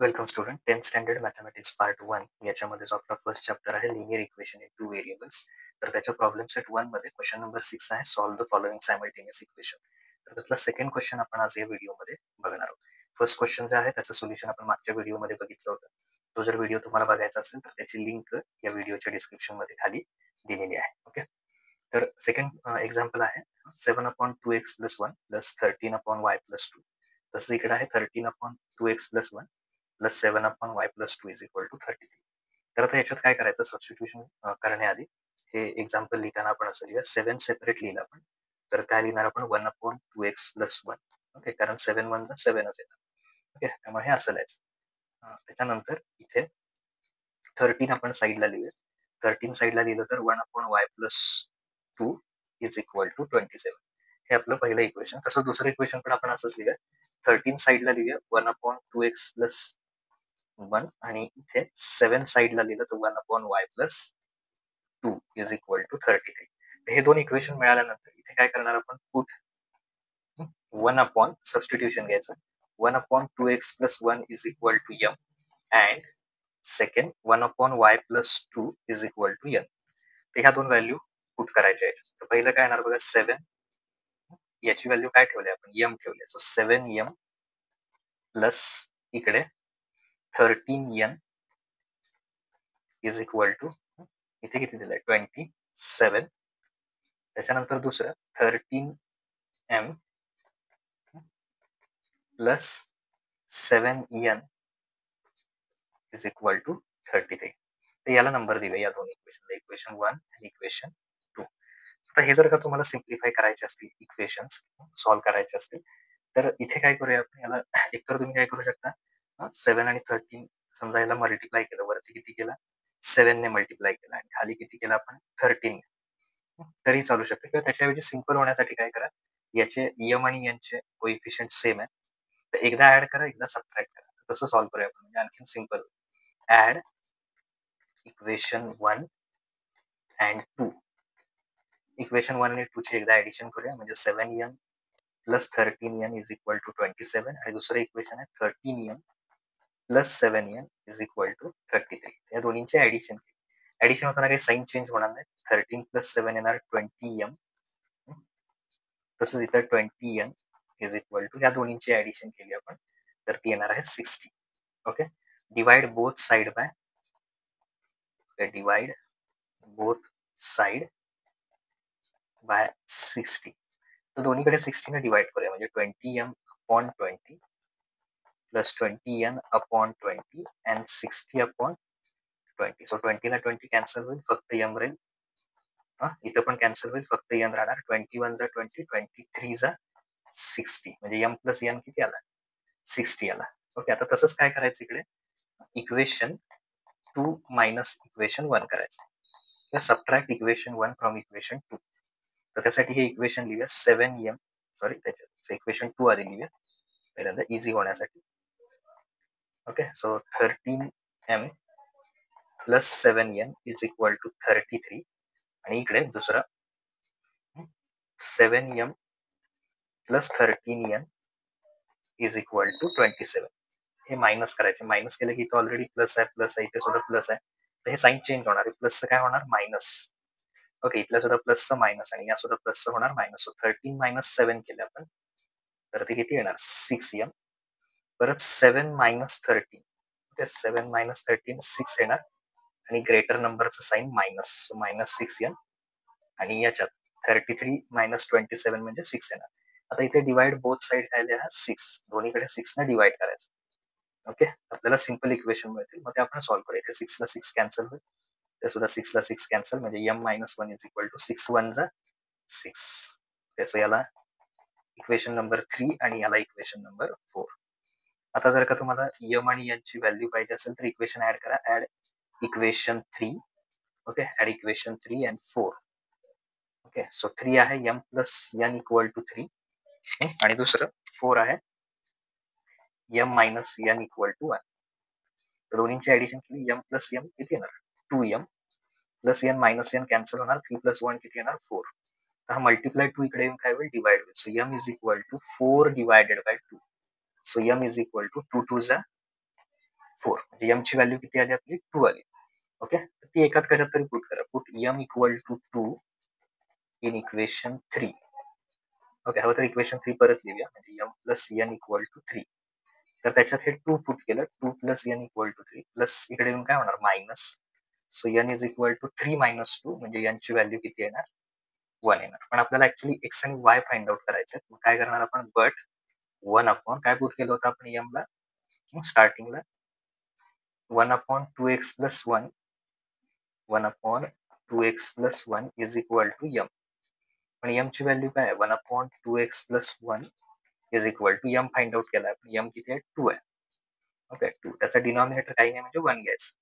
Welcome student 10th standard mathematics part 1 याच्यामध्ये जो आपला फर्स्ट चॅप्टर आहे linear equation in two variables. तर त्याच्या प्रॉब्लेम सेट 1 मध्ये क्वेश्चन नंबर 6 आहे solve the following simultaneous equation. तर त्यातला सेकंड क्वेश्चन आपण आज या व्हिडिओमध्ये बघणार आहोत. फर्स्ट क्वेश्चन जे आहे त्याचं सोल्युशन आपण मागच्या व्हिडिओमध्ये बघितलं होतं. तो जर व्हिडिओ तुम्हाला बघायचा असेल तर त्याची लिंक या व्हिडिओच्या डिस्क्रिप्शन मध्ये खाली दिलेली आहे. ओके, तर सेकंड एक्झाम्पल आहे 7/2x + 1 + 13/y + 2. तसं इकडे आहे 13/2x + 1 + 7/y + 2 = 33. तर आता याच्यात काय करायचं, सबस्टिट्यूशन करण्याआधी हे एक्झाम्पल लिहिताना आपण असं लिहिूया 7 सेपरेट लिहिलं आपण. तर काय लिहिणार आपण 1/2x + 1. ओके, कारण 7 1 7च येतात. ओके, त्यामुळे हे असं लिहायचं. त्याच्यानंतर इथे 13 आपण साईडला लिहूया. 13 साईडला लिहिलं तर 1/y + 2 = 27. हे आपलं पहिलं इक्वेशन. तसं दुसरं इक्वेशन पण आपण असंच लिहूया. 13 साईडला लिहूया 1/2x + 1 आणि इथे 7 साईडला लिहिलं तर 1/y + 2 = 33. हे दोन इक्वेशन मिळाल्यानंतर इथे काय करणार आपण, पुट 1 सबस्टिट्यूशन घ्यायचं. 1/2x + 1 = m and second 1/y + 2 = n. तर ह्या दोन व्हॅल्यू पुट करायच्या आहेत. तर पहिलं काय येणार बघा 7, याची व्हॅल्यू काय ठेवली आपण, m ठेवली. सो 7m प्लस इकडे 13n = इथे किती दिलंय 27. त्याच्यानंतर दुसरं 13m प्लस 7n = 33. तर याला नंबर दिले या दोन इक्वेशनला, इक्वेशन 1 आणि इक्वेशन 2. आता हे जर का तुम्हाला सिम्प्लिफाय करायचे असतील, इक्वेशन्स सॉल्व्ह करायचे असतील, तर इथे काय करूया आपण, याला एकतर तुम्ही काय करू शकता, 7 आणि 13 समजा याला मल्टिप्लाय केलं, वरती किती केला 7 ने मल्टिप्लाय केला आणि खाली किती केला आपण 13, तरी चालू शकतं. किंवा त्याच्याऐवजी सिंपल होण्यासाठी काय करा, याचे एम आणि यांचे कोइफिशियंट सेम आहे, तर एकदा ऍड करा एकदा सबट्रॅक्ट करा. तसं सॉल्व्ह करूया आपण, म्हणजे आणखी simple. Add equation 1 and 2. Equation 1 आणि 2 ची एकदा ऍडिशन करूया, म्हणजे 7m प्लस 13n = 27 आणि दुसरं इक्वेशन आहे 13m प्लस 7n = 33. या दोन्हींची ऍडिशन होताना काही साईन चेंज होणार नाही. 13 + 7 येणार 20m. तसंच इथं 20n = या दोन्हींची ऍडिशन केली आपण तर ती येणार आहे 60. Okay, divide both side by, divide both side by 60. तर दोन्हीकडे 60 ने डिवाइड करूया, म्हणजे 20m/20 plus 20n/20 and 60/20. So 20 ला 20 कॅन्सल होईल, फक्त m राहील. इथं पण कॅन्सल होईल, फक्त n राहणार. 21 जा 20, 23 जा 60, म्हणजे m प्लस n किती आला 60 आला. ओके, आता तसंच काय करायचं, इकडे इक्वेशन 2 मायनस इक्वेशन 1 करायचं. Subtract equation 1 from equation 2. तर त्यासाठी हे इक्वेशन लिहूया 7m, सॉरी त्याच्यात इक्वेशन 2 आधी लिहूया पहिल्यांदा इझी होण्यासाठी. Okay, so 13m plus 7n = 33 आणि इकडे दुसरं 7m प्लस 13n = 27. हे मायनस करायचे. मायनस केलं की इथं ऑलरेडी प्लस आहे, प्लस आहे, इथे सुद्धा प्लस आहे, तर हे साईन चेंज होणार आहे. प्लसचं काय होणार मायनस. ओके, इथल्या सुद्धा प्लसचं मायनस आणि या सुद्धा प्लसचं होणार मायनस. सो 13 - 7 केलं आपण तर ते किती येणार 6m. परत 7 - 13, ओके 7 - 13 6 येणार आणि ग्रेटर नंबरचं साईन मायनस, सो -6m. आणि याच्यात 33 - 27 म्हणजे 6 येणार. आता इथे डिवाइड बोथ साइड काय लिहा 6, दोन्हीकडे 6 ने डिवाइड करायचं. ओके, आपल्याला सिंपल इक्वेशन मिळतील, मग ते आपण सॉल्व्ह करूया. इथे 6 ला 6 कॅन्सल होईल, ते सुद्धा 6 ला 6 कॅन्सल, म्हणजे m - 1 = 6 1 जा 6. सो याला इक्वेशन नंबर 3 आणि याला इक्वेशन नंबर 4. आता जर का तुम्हाला m आणि n ची व्हॅल्यू पाहिजे असेल तर इक्वेशन ऍड करा. Add equation 3. Okay, add equation 3 and 4. Okay, so 3 आहे m प्लस n = 3 आणि दुसरं 4 आहे m मायनस n = 1. तर दोन्हींची ऍडिशन केली, m प्लस n किती येणार 2m plus n minus n cancel होणार, 3 + 1 किती येणार 4. तर हा मल्टिप्लाय 2 इकडे येऊन काय होईल डिवाइड होईल. So m = 4 / 2. सो m = 2 2 जा 4 म्हणजे m ची व्हॅल्यू किती आली आपली 2 आली. ओके, तर ती एकात कशात तरी पुट करा. Put m equal to 2 in equation 3. Okay, हवं तर इक्वेशन 3 परत लिहूया, म्हणजे m plus n equal to 3. तर त्याच्यात हे 2 पुट केलं, 2 plus n equal to 3 plus इकडे येऊन काय होणार minus. So n is equal to 3 minus 2 म्हणजे n ची व्हॅल्यू किती येणार 1 येणार. पण आपल्याला ऍक्च्युली x आणि y फाइंड आउट करायचे. मग काय करणार आपण, बट 1 अपॉन काय पुट केलं होतं आपण m ला स्टार्टिंगला 1 upon 2x plus 1 1 upon 2x plus 1 is equal to m. पण m ची व्हॅल्यू काय आहे 1 upon 2x plus 1 is equal to m find out केला आहे. m किती आहे 2 आहे. ओके, 2 त्याचा डिनॉमिनेटर काही नाही म्हणजे 1 घ्यायचं.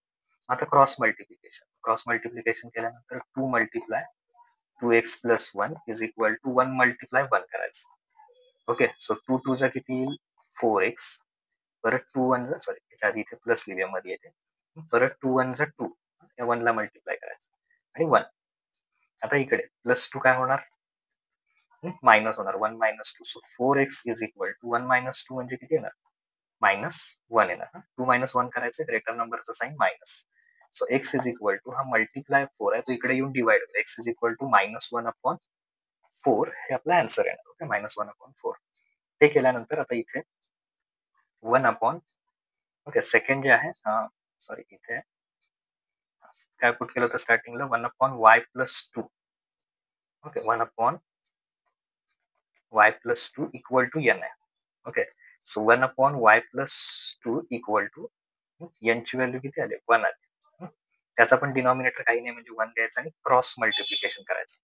आता क्रॉस मल्टिप्लिकेशन केल्यानंतर 2 multiply 2x plus 1 is equal to 1 multiply 1 करायचं. ओके, सो 2 2 चा किती येईल 4x, परत 2 1 जा सॉरी त्याच्या आधी इथे प्लस लिहूया मध्ये येते, परत 2 1 जा 2 या 1 ला मल्टिप्लाय करायचं आणि 1. आता इकडे प्लस 2 काय होणार मायनस होणार 1 minus 2. So 4x is equal to 1 minus 2 म्हणजे किती येणार मायनस 1 येणार. 2 मायनस 1 करायचं, ग्रेटर नंबरचा sign minus. So x is equal to हा मल्टिप्लाय 4 आहे तो इकडे येऊन डिवाइड होईल. x is equal to minus 1 upon 4 हे आपला आन्सर येणार. Okay, minus 1 upon 4. ते केल्यानंतर आता इथे 1 अपॉन ओके सेकंड जे आहे सॉरी इथे काय पुट केलं होतं स्टार्टिंगला 1 upon y plus 2. Okay, 1 upon y plus 2 equal to n आहे. Okay, so 1 upon y plus 2 equal to n ची व्हॅल्यू किती आली 1 आली. त्याचा पण डिनॉमिनेटर काही नाही म्हणजे 1 द्यायचं आणि क्रॉस मल्टिप्लिकेशन करायचं.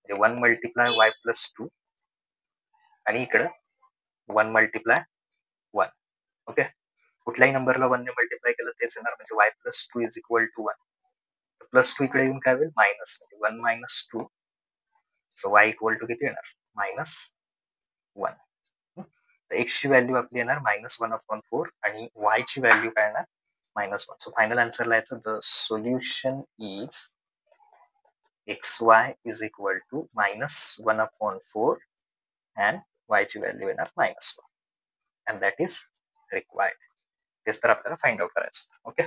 म्हणजे 1 मल्टिप्लाय y प्लस 2 आणि इकडं 1 मल्टिप्लाय 1. ओके, कुठल्याही नंबरला 1 ने मल्टिप्लाय केलं तेच येणार म्हणजे y plus 2 is equal to 1. Plus 2 इकडे येऊन काय होईल मायनस म्हणजे 1 minus 2. So y equal to किती येणार मायनस 1. तर x ची व्हॅल्यू आपली येणार मायनस 1 अपॉन 4 आणि y ची व्हॅल्यू काय येणार मायनस 1. सो फायनल आन्सरला यायचं the solution is xy is equal to minus 1 upon 4 and y ची व्हॅल्यू येणार minus 1 and that is required. तेच तर आपल्याला फाइंड आउट करायचं. ओके.